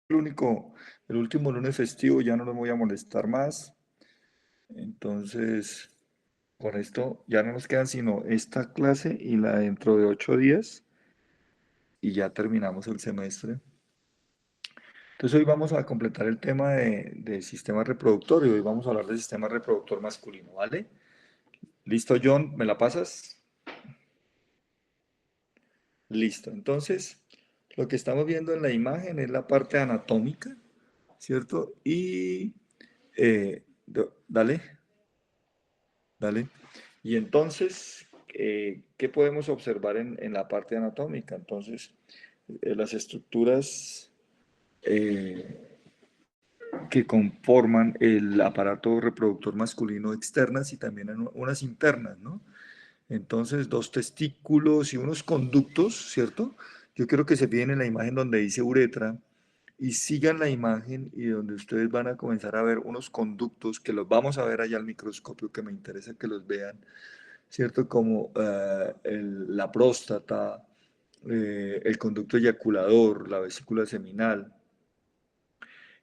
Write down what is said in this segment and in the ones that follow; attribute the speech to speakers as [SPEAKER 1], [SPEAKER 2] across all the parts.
[SPEAKER 1] el único, el último lunes festivo, ya no los voy a molestar más. Entonces, con esto ya no nos quedan sino esta clase y la dentro de 8 días y ya terminamos el semestre. Entonces hoy vamos a completar el tema de sistema reproductor y hoy vamos a hablar del sistema reproductor masculino, ¿vale? ¿Listo, John? ¿Me la pasas? Listo. Entonces, lo que estamos viendo en la imagen es la parte anatómica, ¿cierto? Y dale, dale. Y entonces, ¿qué podemos observar en la parte anatómica? Entonces, las estructuras que conforman el aparato reproductor masculino externas y también unas internas, ¿no? Entonces, dos testículos y unos conductos, ¿cierto? Yo quiero que se fijen en la imagen donde dice uretra y sigan la imagen y donde ustedes van a comenzar a ver unos conductos que los vamos a ver allá al microscopio, que me interesa que los vean, ¿cierto? Como la próstata, el conducto eyaculador, la vesícula seminal,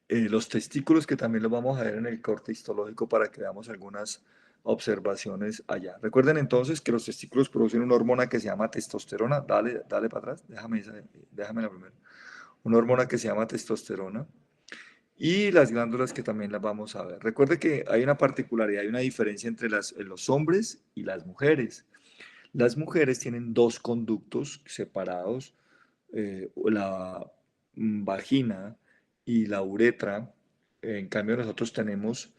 [SPEAKER 1] los testículos que también los vamos a ver en el corte histológico para que veamos algunas observaciones allá. Recuerden entonces que los testículos producen una hormona que se llama testosterona. Dale, dale para atrás, déjame la primera. Una hormona que se llama testosterona. Y las glándulas que también las vamos a ver. Recuerde que hay una particularidad, hay una diferencia entre los hombres y las mujeres. Las mujeres tienen dos conductos separados, la vagina y la uretra. En cambio, nosotros tenemos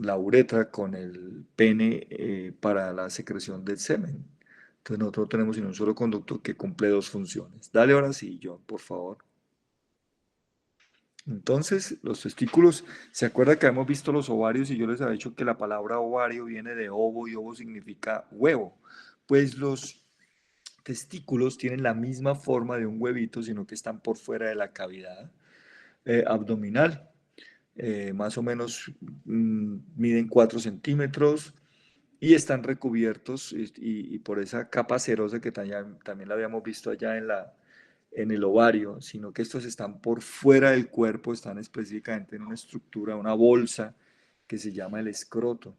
[SPEAKER 1] la uretra con el pene para la secreción del semen. Entonces, nosotros tenemos en un solo conducto que cumple dos funciones. Dale ahora sí, John, por favor. Entonces, los testículos, ¿se acuerda que hemos visto los ovarios y yo les había dicho que la palabra ovario viene de ovo y ovo significa huevo? Pues los testículos tienen la misma forma de un huevito, sino que están por fuera de la cavidad abdominal. Más o menos miden 4 centímetros y están recubiertos y por esa capa cerosa que también la habíamos visto allá en el ovario, sino que estos están por fuera del cuerpo, están específicamente en una estructura, una bolsa que se llama el escroto.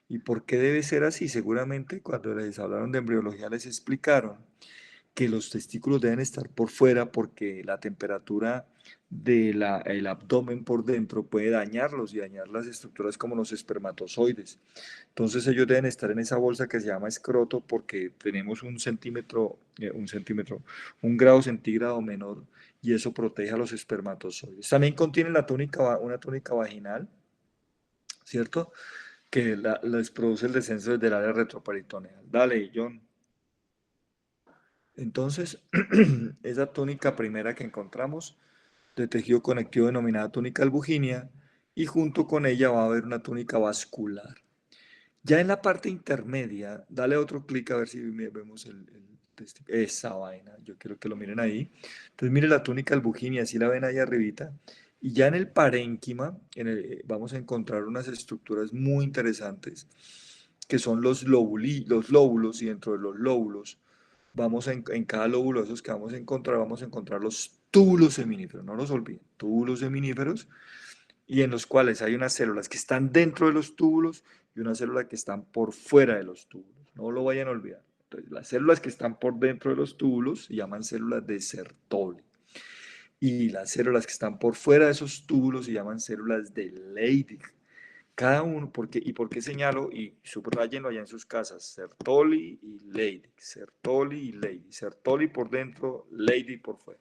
[SPEAKER 1] ¿Y por qué debe ser así? Seguramente cuando les hablaron de embriología les explicaron que los testículos deben estar por fuera porque la temperatura del abdomen por dentro puede dañarlos y dañar las estructuras como los espermatozoides. Entonces ellos deben estar en esa bolsa que se llama escroto porque tenemos un grado centígrado menor y eso protege a los espermatozoides. También contienen una túnica vaginal, ¿cierto? Que les produce el descenso desde el área retroperitoneal. Dale, John. Entonces, esa túnica primera que encontramos de tejido conectivo denominada túnica albuginea y junto con ella va a haber una túnica vascular. Ya en la parte intermedia, dale otro clic a ver si vemos esa vaina. Yo quiero que lo miren ahí. Entonces, mire la túnica albuginea, así la ven ahí arribita. Y ya en el parénquima vamos a encontrar unas estructuras muy interesantes que son los lóbulos y dentro de los lóbulos en cada lóbulo de esos que vamos a encontrar los túbulos seminíferos, no los olviden, túbulos seminíferos, y en los cuales hay unas células que están dentro de los túbulos y unas células que están por fuera de los túbulos, no lo vayan a olvidar. Entonces, las células que están por dentro de los túbulos se llaman células de Sertoli y las células que están por fuera de esos túbulos se llaman células de Leydig. Cada uno, ¿por qué señalo? Y subrayenlo allá en sus casas, Sertoli y Leydig, Sertoli y Leydig, Sertoli por dentro, Leydig por fuera.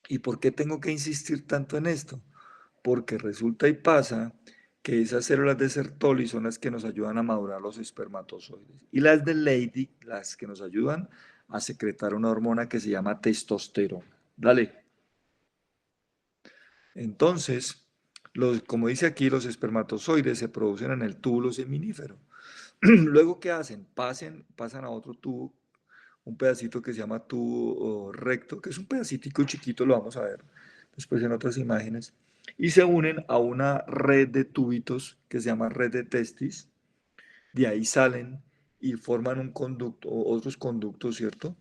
[SPEAKER 1] ¿Y por qué tengo que insistir tanto en esto? Porque resulta y pasa que esas células de Sertoli son las que nos ayudan a madurar los espermatozoides. Y las de Leydig, las que nos ayudan a secretar una hormona que se llama testosterona. Dale. Entonces, como dice aquí, los espermatozoides se producen en el túbulo seminífero. Luego, ¿qué hacen? Pasan a otro tubo, un pedacito que se llama tubo recto, que es un pedacito chiquito, lo vamos a ver después en otras imágenes, y se unen a una red de tubitos que se llama red de testis. De ahí salen y forman un conducto, otros conductos, ¿cierto?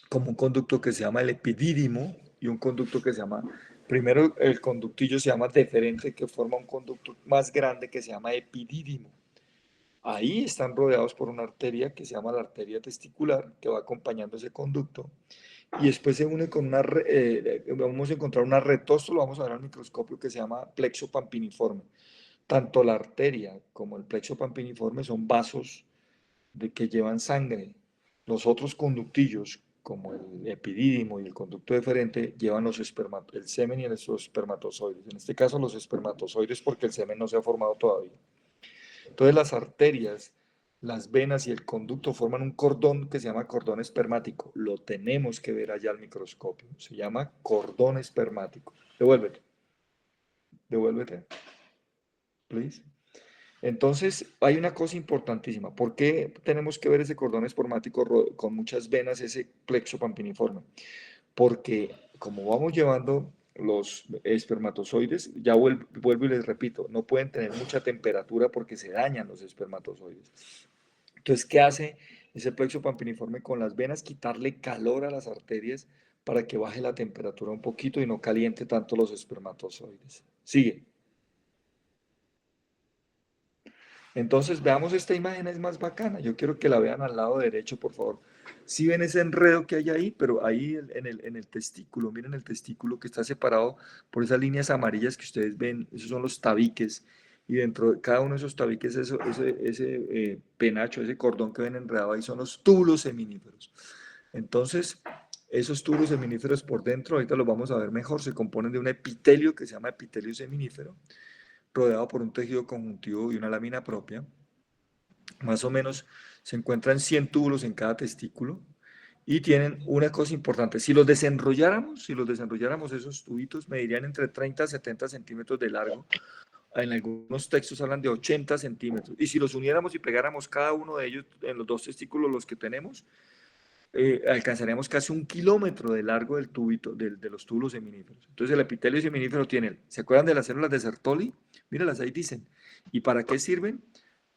[SPEAKER 1] Como un conducto que se llama el epidídimo y un conducto que se llama, primero el conductillo se llama deferente, que forma un conducto más grande que se llama epidídimo. Ahí están rodeados por una arteria que se llama la arteria testicular, que va acompañando ese conducto. Y después se une con vamos a encontrar una red, todo esto lo vamos a ver al microscopio, que se llama plexo pampiniforme. Tanto la arteria como el plexo pampiniforme son vasos que llevan sangre. Los otros conductillos, como el epidídimo y el conducto deferente, llevan el semen y los espermatozoides. En este caso los espermatozoides porque el semen no se ha formado todavía. Entonces las arterias, las venas y el conducto forman un cordón que se llama cordón espermático. Lo tenemos que ver allá al microscopio. Se llama cordón espermático. Devuélvete. Devuélvete. Please. Entonces, hay una cosa importantísima. ¿Por qué tenemos que ver ese cordón espermático con muchas venas, ese plexo pampiniforme? Porque como vamos llevando los espermatozoides, ya vuelvo y les repito, no pueden tener mucha temperatura porque se dañan los espermatozoides. Entonces, ¿qué hace ese plexo pampiniforme con las venas? Quitarle calor a las arterias para que baje la temperatura un poquito y no caliente tanto los espermatozoides. Sigue. Entonces, veamos esta imagen, es más bacana. Yo quiero que la vean al lado derecho, por favor. Si ven ese enredo que hay ahí, pero ahí en el testículo, miren el testículo que está separado por esas líneas amarillas que ustedes ven, esos son los tabiques. Y dentro de cada uno de esos tabiques, ese penacho, ese cordón que ven enredado ahí son los túbulos seminíferos. Entonces, esos túbulos seminíferos por dentro, ahorita los vamos a ver mejor, se componen de un epitelio que se llama epitelio seminífero rodeado por un tejido conjuntivo y una lámina propia. Más o menos se encuentran 100 túbulos en cada testículo y tienen una cosa importante. Si los desenrolláramos esos tubitos, medirían entre 30 a 70 centímetros de largo. En algunos textos hablan de 80 centímetros. Y si los uniéramos y pegáramos cada uno de ellos en los dos testículos, los que tenemos, alcanzaríamos casi 1 kilómetro de largo del tubito, de los túbulos seminíferos. Entonces el epitelio seminífero tiene, ¿se acuerdan de las células de Sertoli? Míralas ahí dicen. ¿Y para qué sirven?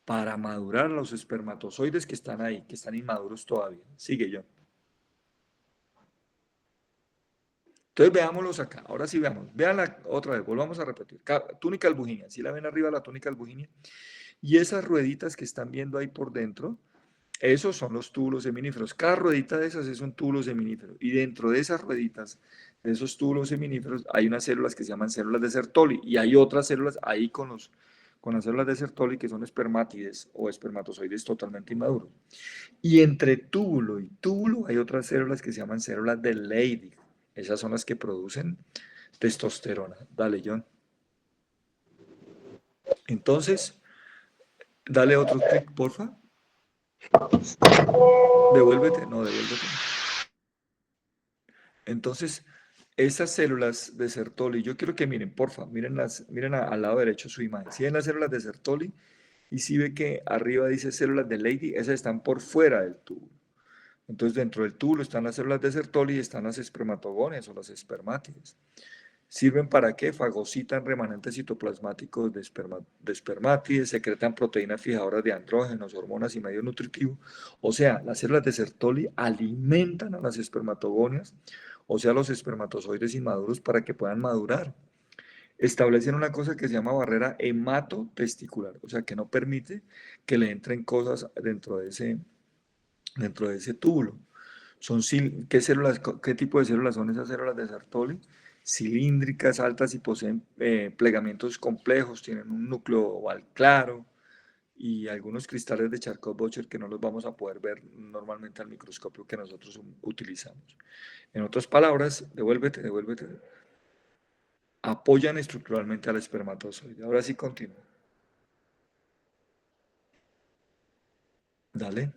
[SPEAKER 1] Para madurar los espermatozoides que están ahí, que están inmaduros todavía. Sigue yo. Entonces veámoslos acá. Ahora sí veamos. Veanla otra vez, volvamos a repetir. Túnica albuginia. ¿Sí la ven arriba la túnica albuginia? Y esas rueditas que están viendo ahí por dentro, esos son los túbulos seminíferos. Cada ruedita de esas es un túbulo seminífero. Y dentro de esas rueditas, de esos túbulos seminíferos, hay unas células que se llaman células de Sertoli. Y hay otras células ahí con las células de Sertoli que son espermátides o espermatozoides totalmente inmaduros. Y entre túbulo y túbulo hay otras células que se llaman células de Leydig. Esas son las que producen testosterona. Dale, John. Entonces, dale otro clic, porfa. Devuélvete. No, devuélvete. Entonces, esas células de Sertoli, yo quiero que miren, porfa, miren al lado derecho su imagen. Si ven las células de Sertoli y si ve que arriba dice células de Leydig, esas están por fuera del túbulo. Entonces, dentro del túbulo están las células de Sertoli y están las espermatogonias o las espermátides. ¿Sirven para qué? Fagocitan remanentes citoplasmáticos de espermátides, secretan proteínas fijadoras de andrógenos, hormonas y medio nutritivo. O sea, las células de Sertoli alimentan a las espermatogonias, o sea, los espermatozoides inmaduros para que puedan madurar. Establecen una cosa que se llama barrera hematotesticular, o sea, que no permite que le entren cosas dentro de ese túbulo. ¿Qué tipo de células son esas células de Sertoli? Cilíndricas, altas y poseen plegamientos complejos, tienen un núcleo oval claro y algunos cristales de Charcot-Bocher que no los vamos a poder ver normalmente al microscopio que nosotros utilizamos. En otras palabras, devuélvete, apoyan estructuralmente al espermatozoide. Ahora sí continúo. Dale.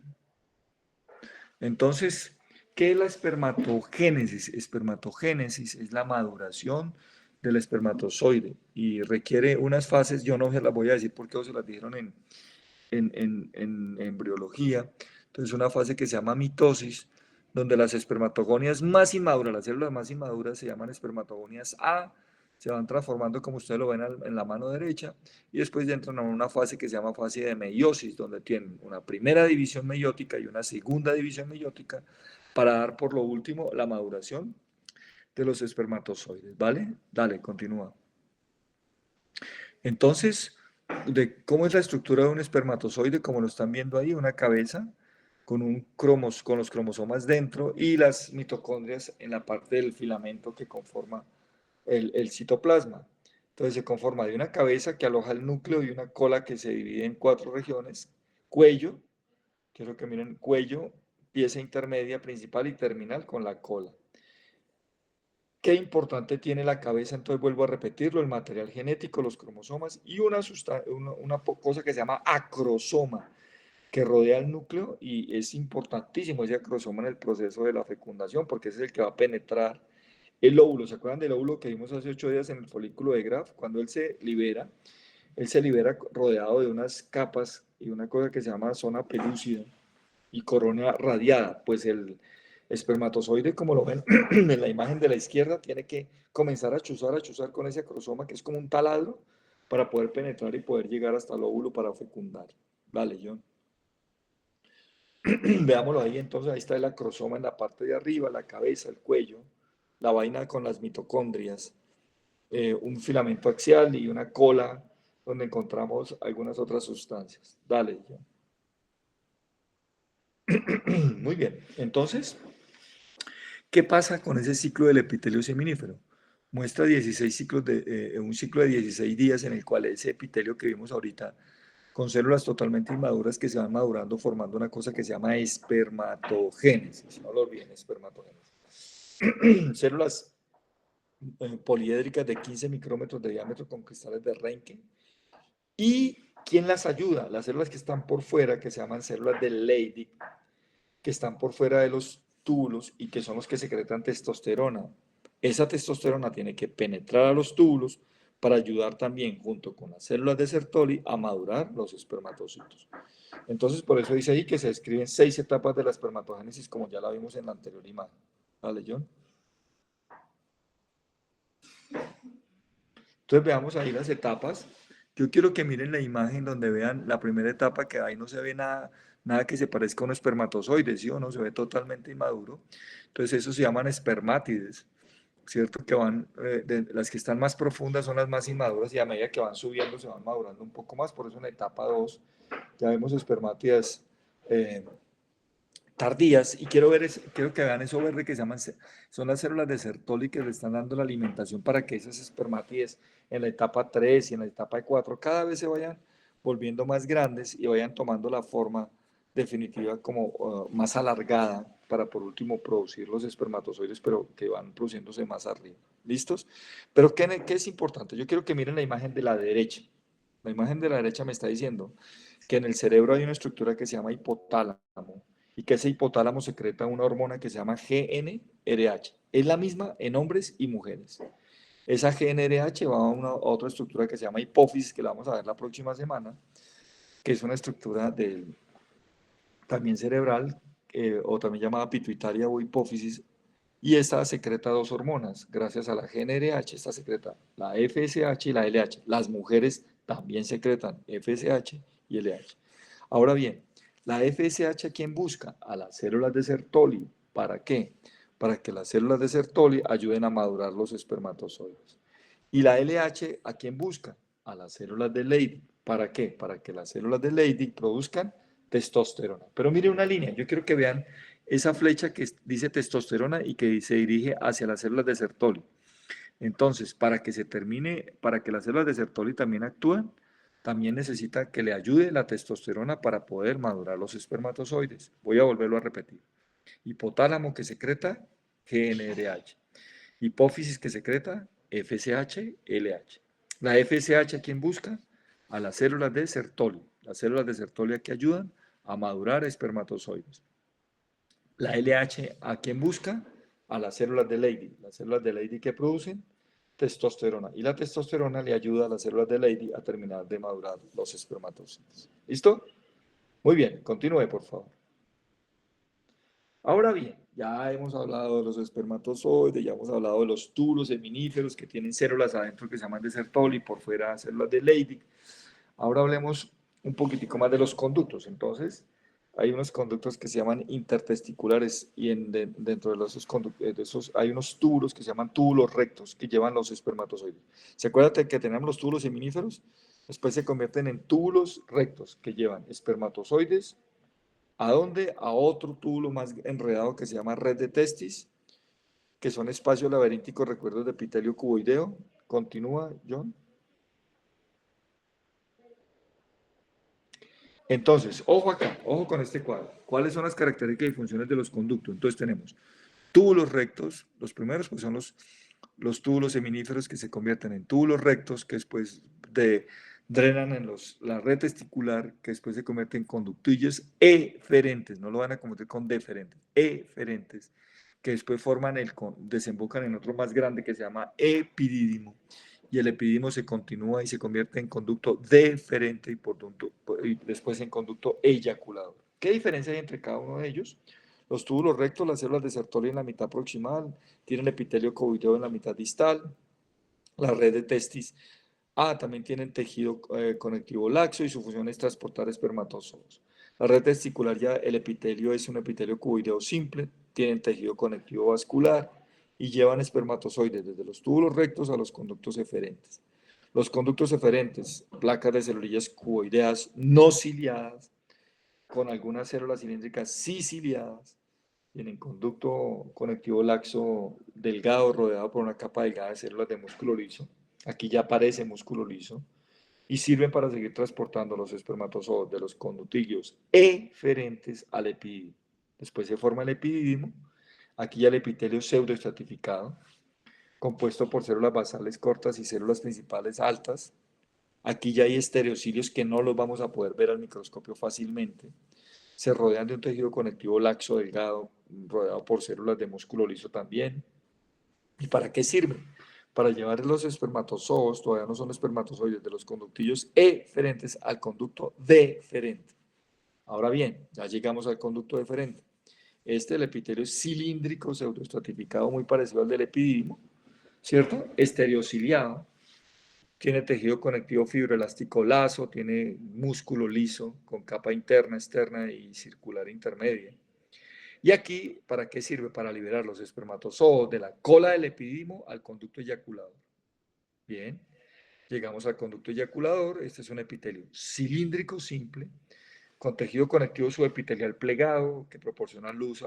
[SPEAKER 1] Entonces, ¿qué es la espermatogénesis? Espermatogénesis es la maduración del espermatozoide y requiere unas fases, yo no se las voy a decir porque se las dijeron en embriología. Entonces, una fase que se llama mitosis, donde las espermatogonias más inmaduras, las células más inmaduras se llaman espermatogonias A, se van transformando como ustedes lo ven en la mano derecha y después ya entran a una fase que se llama fase de meiosis, donde tienen una primera división meiótica y una segunda división meiótica para dar por lo último la maduración de los espermatozoides, ¿vale? Dale, continúa. Entonces, ¿cómo es la estructura de un espermatozoide? Como lo están viendo ahí, una cabeza con los cromosomas dentro y las mitocondrias en la parte del filamento que conforma el citoplasma. Entonces se conforma de una cabeza que aloja el núcleo y una cola que se divide en 4 regiones: cuello, quiero que miren, cuello, pieza intermedia, principal y terminal con la cola. ¿Qué importante tiene la cabeza? Entonces vuelvo a repetirlo: el material genético, los cromosomas y una cosa que se llama acrosoma, que rodea el núcleo, y es importantísimo ese acrosoma en el proceso de la fecundación, porque ese es el que va a penetrar el óvulo. ¿Se acuerdan del óvulo que vimos hace 8 días en el folículo de Graf? Cuando él se libera rodeado de unas capas y una cosa que se llama zona pelúcida y corona radiada. Pues el espermatozoide, como lo ven en la imagen de la izquierda, tiene que comenzar a chuzar con ese acrosoma, que es como un taladro, para poder penetrar y poder llegar hasta el óvulo para fecundar. Vale, John. Veámoslo ahí, entonces ahí está el acrosoma en la parte de arriba, la cabeza, el cuello, la vaina con las mitocondrias, un filamento axial y una cola donde encontramos algunas otras sustancias. Dale, John. Muy bien, entonces, ¿qué pasa con ese ciclo del epitelio seminífero? Muestra 16 ciclos un ciclo de 16 días en el cual ese epitelio que vimos ahorita, con células totalmente inmaduras que se van madurando, formando una cosa que se llama espermatogénesis. No lo olviden, espermatogénesis. Células poliédricas de 15 micrómetros de diámetro con cristales de Reinke. ¿Y quién las ayuda? Las células que están por fuera, que se llaman células de Leydig, que están por fuera de los túbulos y que son los que secretan testosterona. Esa testosterona tiene que penetrar a los túbulos para ayudar también, junto con las células de Sertoli, a madurar los espermatocitos. Entonces, por eso dice ahí que se describen 6 etapas de la espermatogénesis, como ya la vimos en la anterior imagen. ¿Vale, John? Entonces, veamos ahí las etapas. Yo quiero que miren la imagen donde vean la primera etapa, que ahí no se ve nada, nada que se parezca a un espermatozoide, ¿sí o no? Se ve totalmente inmaduro. Entonces, eso se llaman espermátides, ¿cierto? Que van, las que están más profundas son las más inmaduras, y a medida que van subiendo se van madurando un poco más. Por eso en la etapa 2 ya vemos espermátidas tardías, y quiero que vean eso verde que se llaman, son las células de Sertoli, que le están dando la alimentación para que esas espermátides en la etapa 3 y en la etapa 4 cada vez se vayan volviendo más grandes y vayan tomando la forma definitiva como más alargada, para por último producir los espermatozoides, pero que van produciéndose más arriba. ¿Listos? Pero ¿qué es importante? Yo quiero que miren la imagen de la derecha. La imagen de la derecha me está diciendo que en el cerebro hay una estructura que se llama hipotálamo, y que ese hipotálamo secreta una hormona que se llama GnRH. Es la misma en hombres y mujeres. Esa GnRH va a otra estructura que se llama hipófisis, que la vamos a ver la próxima semana, que es una estructura también cerebral, o también llamada pituitaria o hipófisis, y esta secreta 2 hormonas. Gracias a la GnRH, esta secreta la FSH y la LH. Las mujeres también secretan FSH y LH. Ahora bien, la FSH, ¿a quién busca? A las células de Sertoli. ¿Para qué? Para que las células de Sertoli ayuden a madurar los espermatozoides. ¿Y la LH, a quién busca? A las células de Leydig. ¿Para qué? Para que las células de Leydig produzcan testosterona. Pero mire una línea, yo quiero que vean esa flecha que dice testosterona y que se dirige hacia las células de Sertoli. Entonces, para que se termine, para que las células de Sertoli también actúen, también necesita que le ayude la testosterona para poder madurar los espermatozoides. Voy a volverlo a repetir. Hipotálamo, que secreta GnRH. Hipófisis, que secreta FSH, LH. La FSH, ¿a quién busca? A las células de Sertoli. Las células de Sertoli que ayudan a madurar espermatozoides. La LH, ¿a quién busca? A las células de Leydig. Las células de Leydig que producen testosterona. Y la testosterona le ayuda a las células de Leydig a terminar de madurar los espermatozoides. ¿Listo? Muy bien, continúe, por favor. Ahora bien, ya hemos hablado de los espermatozoides, ya hemos hablado de los túbulos seminíferos que tienen células adentro que se llaman de Sertoli, por fuera células de Leydig. Ahora hablemos un poquitico más de los conductos. Entonces, hay unos conductos que se llaman intertesticulares y dentro de esos hay unos túbulos que se llaman túbulos rectos que llevan los espermatozoides. ¿Se acuerdan que tenemos los túbulos seminíferos? Después se convierten en túbulos rectos que llevan espermatozoides. ¿A dónde? A otro túbulo más enredado que se llama red de testis, que son espacios laberínticos, recuerdos de epitelio cuboideo. Continúa, John. Entonces, ojo acá, ojo con este cuadro. ¿Cuáles son las características y funciones de los conductos? Entonces tenemos túbulos rectos, los primeros pues son los túbulos seminíferos que se convierten en túbulos rectos, que después drenan en la red testicular, que después se convierten en conductillos eferentes, no lo van a convertir con deferentes, eferentes, que después desembocan en otro más grande que se llama epidídimo, y el epidídimo se continúa y se convierte en conducto deferente y después en conducto eyaculador. ¿Qué diferencia hay entre cada uno de ellos? Los túbulos rectos, las células de Sertoli en la mitad proximal, tienen epitelio cuboideo en la mitad distal, la red de testis también tienen tejido conectivo laxo y su función es transportar espermatozoos. La red testicular ya, el epitelio es un epitelio cuboideo simple, tienen tejido conectivo vascular y llevan espermatozoides desde los túbulos rectos a los conductos eferentes. Los conductos eferentes, placas de celulillas cuboideas no ciliadas, con algunas células cilíndricas sí ciliadas, tienen conducto conectivo laxo delgado rodeado por una capa delgada de células de músculo liso. Aquí ya aparece músculo liso. Y sirven para seguir transportando los espermatozoides de los conductillos eferentes al epidídimo. Después se forma el epidídimo. Aquí ya el epitelio pseudoestratificado, compuesto por células basales cortas y células principales altas. Aquí ya hay estereocilios que no los vamos a poder ver al microscopio fácilmente. Se rodean de un tejido conectivo laxo delgado, rodeado por células de músculo liso también. ¿Y para qué sirve? Para llevar los espermatozoos, todavía no son espermatozoides, de los conductillos eferentes al conducto deferente. Ahora bien, ya llegamos al conducto deferente. El epitelio es cilíndrico, pseudoestratificado, muy parecido al del epidídimo, ¿cierto? Estereociliado, tiene tejido conectivo fibroelástico laso, tiene músculo liso con capa interna, externa y circular intermedia. Y aquí, ¿para qué sirve? Para liberar los espermatozoos de la cola del epidídimo al conducto eyaculador. Bien, llegamos al conducto eyaculador. Este es un epitelio cilíndrico simple, con tejido conectivo subepitelial plegado, que proporciona luz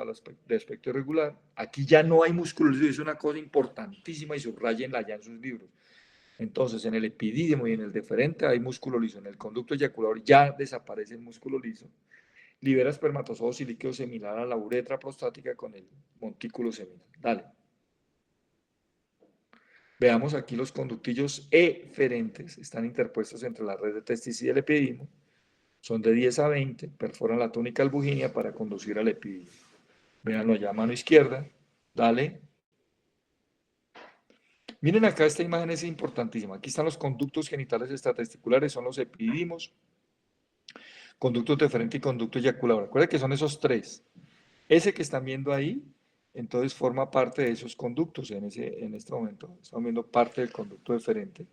[SPEAKER 1] de aspecto irregular. Aquí ya no hay músculo liso, es una cosa importantísima y subrayenla ya en sus libros. Entonces, en el epidídimo y en el deferente hay músculo liso. En el conducto eyaculador ya desaparece el músculo liso. Libera espermatozoos y líquido seminal a la uretra prostática con el montículo seminal. Dale. Veamos aquí los conductillos eferentes. Están interpuestos entre la red de testis y el epidídimo. Son de 10 a 20. Perforan la túnica albuginea para conducir al epidídimo. Véanlo allá a mano izquierda. Dale. Miren acá, esta imagen es importantísima. Aquí están los conductos genitales extratesticulares, son los epidídimos, conducto deferente y conducto eyaculador. Recuerden que son esos tres. Ese que están viendo ahí, entonces forma parte de esos conductos en este momento. Estamos viendo parte del conducto deferente,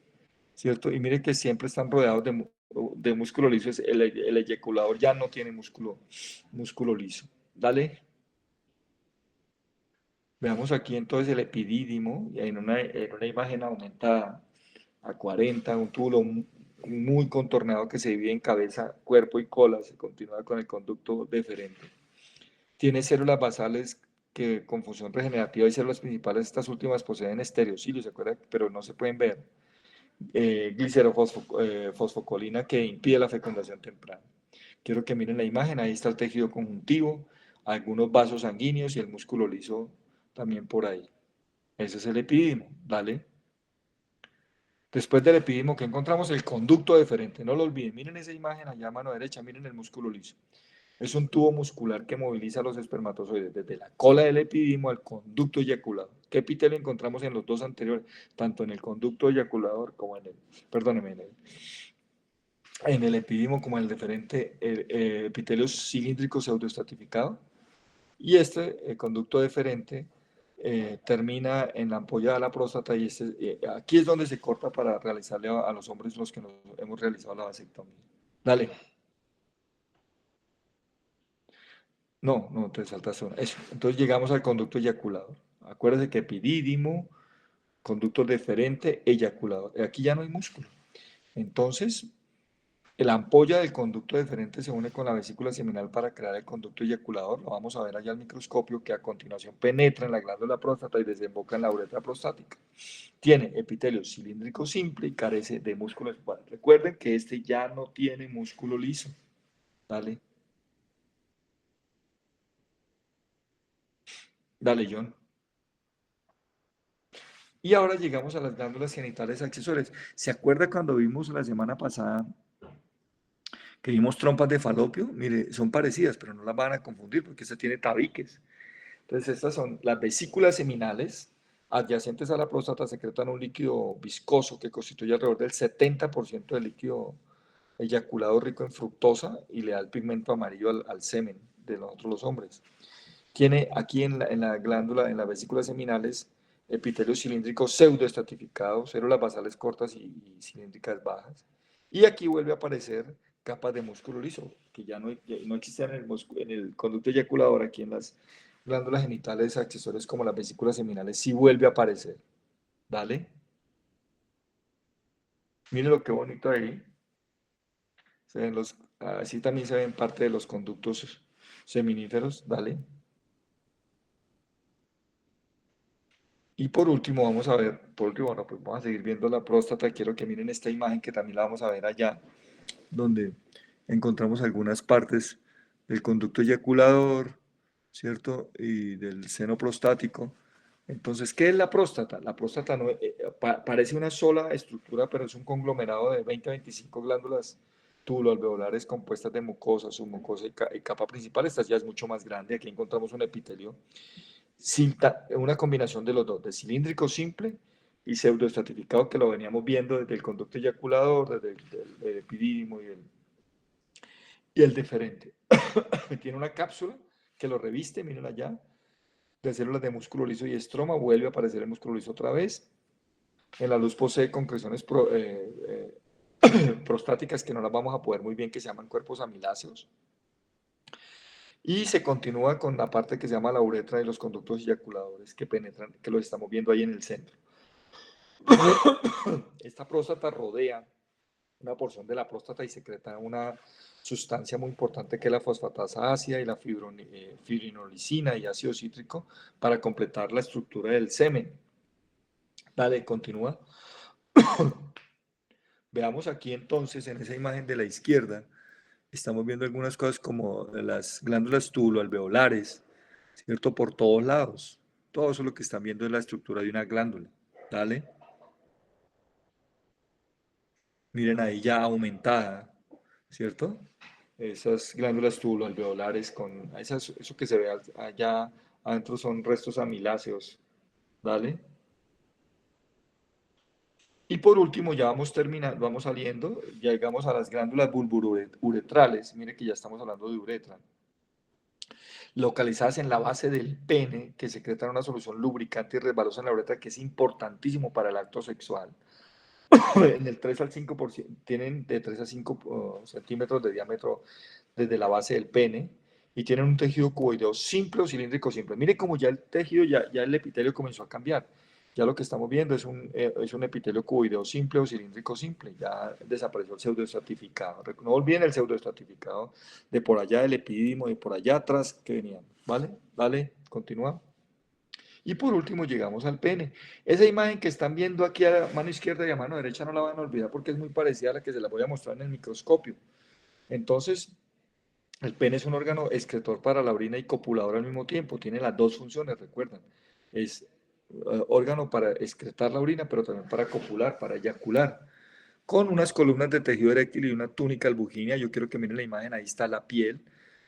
[SPEAKER 1] ¿cierto? Y miren que siempre están rodeados de músculo liso. El eyaculador ya no tiene músculo liso. Dale. Veamos aquí entonces el epidídimo, y en una imagen aumentada a 40, un túbulo muy contorneado que se divide en cabeza, cuerpo y cola, se continúa con el conducto deferente. Tiene células basales que con función regenerativa y células principales, estas últimas poseen estereocilios, ¿se acuerdan? Pero no se pueden ver. Glicerofosfocolina que impide la fecundación temprana. Quiero que miren la imagen, ahí está el tejido conjuntivo, algunos vasos sanguíneos y el músculo liso también por ahí. Ese es el epidídimo, ¿vale? Después del epidídimo, ¿qué encontramos? El conducto deferente, no lo olviden, miren esa imagen allá a mano derecha, miren el músculo liso. Es un tubo muscular que moviliza los espermatozoides desde la cola del epidídimo al conducto eyaculador. ¿Qué epitelio encontramos en los dos anteriores? Tanto en el conducto eyaculador como perdóneme, en el epidídimo como en el deferente epitelio cilíndrico pseudoestratificado. Y el conducto deferente termina en la ampolla de la próstata y aquí es donde se corta para realizarle a los hombres los que nos hemos realizado la vasectomía. Dale. No, no, te saltaste una. Eso. Entonces llegamos al conducto eyaculador. Acuérdate que epidídimo, conducto deferente, eyaculador. Aquí ya no hay músculo. Entonces, la ampolla del conducto deferente se une con la vesícula seminal para crear el conducto eyaculador. Lo vamos a ver allá al microscopio, que a continuación penetra en la glándula próstata y desemboca en la uretra prostática. Tiene epitelio cilíndrico simple y carece de músculo espinal. Recuerden que este ya no tiene músculo liso. Dale, dale, John. Y ahora llegamos a las glándulas genitales accesorias. ¿Se acuerda cuando vimos la semana pasada que vimos trompas de falopio? Mire, son parecidas, pero no las van a confundir porque esta tiene tabiques. Entonces, estas son las vesículas seminales adyacentes a la próstata, secretan un líquido viscoso que constituye alrededor del 70% del líquido eyaculado rico en fructosa y le da el pigmento amarillo al semen de nosotros los hombres. Tiene aquí en la glándula, en las vesículas seminales, epitelio cilíndrico pseudoestratificado, células basales cortas y cilíndricas bajas. Y aquí vuelve a aparecer capas de músculo liso, que ya no existen en el conducto eyaculador, aquí en las glándulas genitales accesorias como las vesículas seminales, sí vuelve a aparecer. Dale. Miren lo que bonito ahí. Se ven así también se ven parte de los conductos seminíferos. Dale. Y por último, vamos a ver, por último, bueno, pues vamos a seguir viendo la próstata. Quiero que miren esta imagen que también la vamos a ver allá, donde encontramos algunas partes del conducto eyaculador, ¿cierto? Y del seno prostático. Entonces, ¿qué es la próstata? La próstata no, parece una sola estructura, pero es un conglomerado de 20 a 25 glándulas tubuloalveolares compuestas de mucosa, submucosa y capa principal. Esta ya es mucho más grande. Aquí encontramos un epitelio una combinación de los dos, de cilíndrico simple y pseudoestratificado, que lo veníamos viendo desde el conducto eyaculador, desde el epidídimo y el deferente. Tiene una cápsula que lo reviste, miren allá, de células de músculo liso y estroma, vuelve a aparecer el músculo liso otra vez. En la luz posee concreciones prostáticas que no las vamos a poder muy bien, que se llaman cuerpos amiláceos. Y se continúa con la parte que se llama la uretra y los conductos eyaculadores que penetran, que los estamos viendo ahí en el centro. Esta próstata rodea una porción de la próstata y secreta una sustancia muy importante que es la fosfatasa ácida y la fibrinolicina y ácido cítrico para completar la estructura del semen. Dale, continúa. Veamos aquí entonces en esa imagen de la izquierda, estamos viendo algunas cosas como las glándulas tubuloalveolares, ¿cierto? Por todos lados. Todo eso lo que están viendo es la estructura de una glándula. Dale. Miren ahí ya aumentada, ¿cierto? Esas glándulas tubuloalveolares con eso que se ve allá adentro son restos amiláceos, ¿vale? Y por último, ya vamos terminando, vamos saliendo, ya llegamos a las glándulas bulburouretrales, mire que ya estamos hablando de uretra, localizadas en la base del pene, que secretan una solución lubricante y resbalosa en la uretra, que es importantísimo para el acto sexual. En el 3 al 5%, tienen de 3 a 5 centímetros de diámetro desde la base del pene y tienen un tejido cuboideo simple o cilíndrico simple. Mire cómo ya el tejido, ya el epitelio comenzó a cambiar. Ya lo que estamos viendo es un epitelio cuboideo simple o cilíndrico simple. Ya desapareció el pseudoestratificado. No olviden el pseudoestratificado de por allá del epidídimo, de por allá atrás que venían. ¿Vale? Dale, continúa. Y por último llegamos al pene. Esa imagen que están viendo aquí a la mano izquierda y a mano derecha no la van a olvidar porque es muy parecida a la que se la voy a mostrar en el microscopio. Entonces, el pene es un órgano excretor para la orina y copulador al mismo tiempo. Tiene las dos funciones, recuerdan. Es órgano para excretar la orina, pero también para copular, para eyacular. Con unas columnas de tejido eréctil y una túnica albuginea. Yo quiero que miren la imagen, ahí está la piel,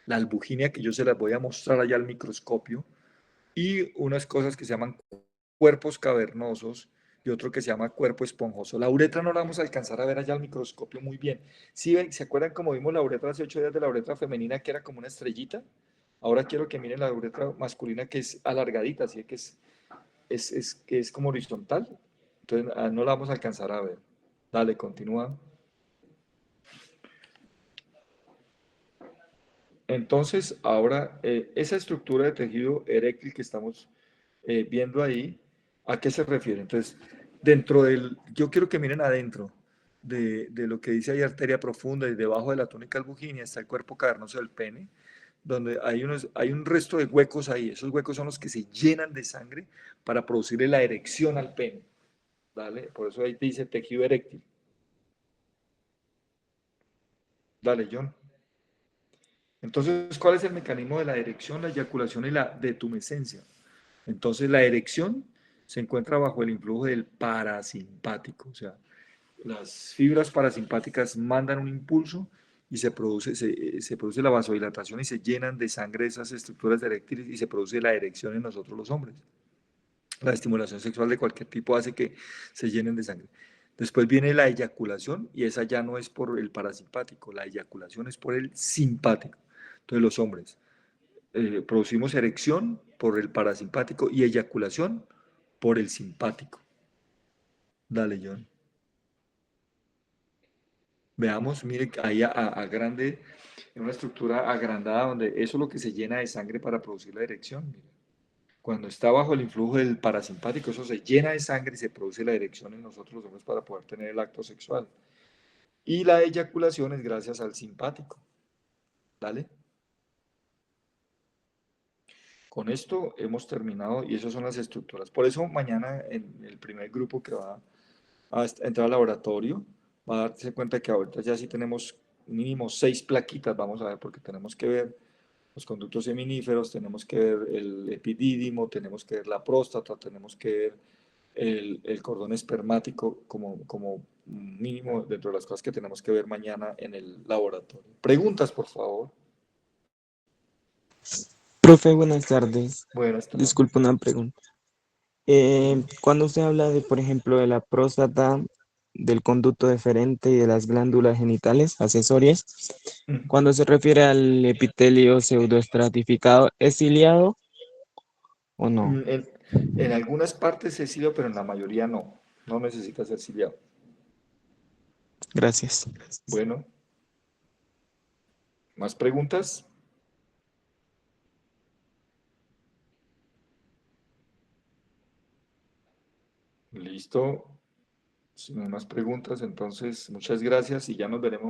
[SPEAKER 1] la albuginea que yo se las voy a mostrar allá al microscopio y unas cosas que se llaman cuerpos cavernosos y otro que se llama cuerpo esponjoso. La uretra no la vamos a alcanzar a ver allá al microscopio muy bien. ¿Sí ven, se acuerdan cómo vimos la uretra hace 8 días de la uretra femenina que era como una estrellita? Ahora quiero que miren la uretra masculina que es alargadita, así que que es como horizontal. Entonces no la vamos a alcanzar a ver. Dale, continúa. Entonces, ahora, esa estructura de tejido eréctil que estamos viendo ahí, ¿a qué se refiere? Entonces, yo quiero que miren adentro de lo que dice ahí arteria profunda y debajo de la túnica albuginea está el cuerpo cavernoso del pene, donde hay un resto de huecos ahí. Esos huecos son los que se llenan de sangre para producirle la erección al pene. ¿Dale? Por eso ahí te dice tejido eréctil. Dale, John. Entonces, ¿cuál es el mecanismo de la erección, la eyaculación y la detumescencia? Entonces, la erección se encuentra bajo el influjo del parasimpático, o sea, las fibras parasimpáticas mandan un impulso y se produce la vasodilatación y se llenan de sangre esas estructuras eréctiles y se produce la erección en nosotros los hombres. La estimulación sexual de cualquier tipo hace que se llenen de sangre. Después viene la eyaculación y esa ya no es por el parasimpático, la eyaculación es por el simpático. Entonces los hombres producimos erección por el parasimpático y eyaculación por el simpático. Dale, John. Veamos, mire, ahí a grande, en una estructura agrandada donde eso es lo que se llena de sangre para producir la erección. Mire. Cuando está bajo el influjo del parasimpático, eso se llena de sangre y se produce la erección en nosotros los hombres para poder tener el acto sexual. Y la eyaculación es gracias al simpático. ¿Dale? Con esto hemos terminado y esas son las estructuras. Por eso mañana en el primer grupo que va a entrar al laboratorio, va a darse cuenta que ahorita ya sí tenemos mínimo 6 plaquitas, vamos a ver, porque tenemos que ver los conductos seminíferos, tenemos que ver el epidídimo, tenemos que ver la próstata, tenemos que ver el cordón espermático como mínimo dentro de las cosas que tenemos que ver mañana en el laboratorio. Preguntas, por favor.
[SPEAKER 2] Profe, buenas tardes.
[SPEAKER 1] Buenas
[SPEAKER 2] Disculpe
[SPEAKER 1] tardes.
[SPEAKER 2] una pregunta. Cuando usted habla de, por ejemplo, de la próstata, del conducto deferente y de las glándulas genitales accesorias, cuando se refiere al epitelio pseudoestratificado, ¿es ciliado o no?
[SPEAKER 1] En algunas partes es ciliado, pero en la mayoría no. No necesita ser ciliado.
[SPEAKER 2] Gracias.
[SPEAKER 1] Bueno, ¿más preguntas? Listo. Si no hay más preguntas, entonces muchas gracias y ya nos veremos.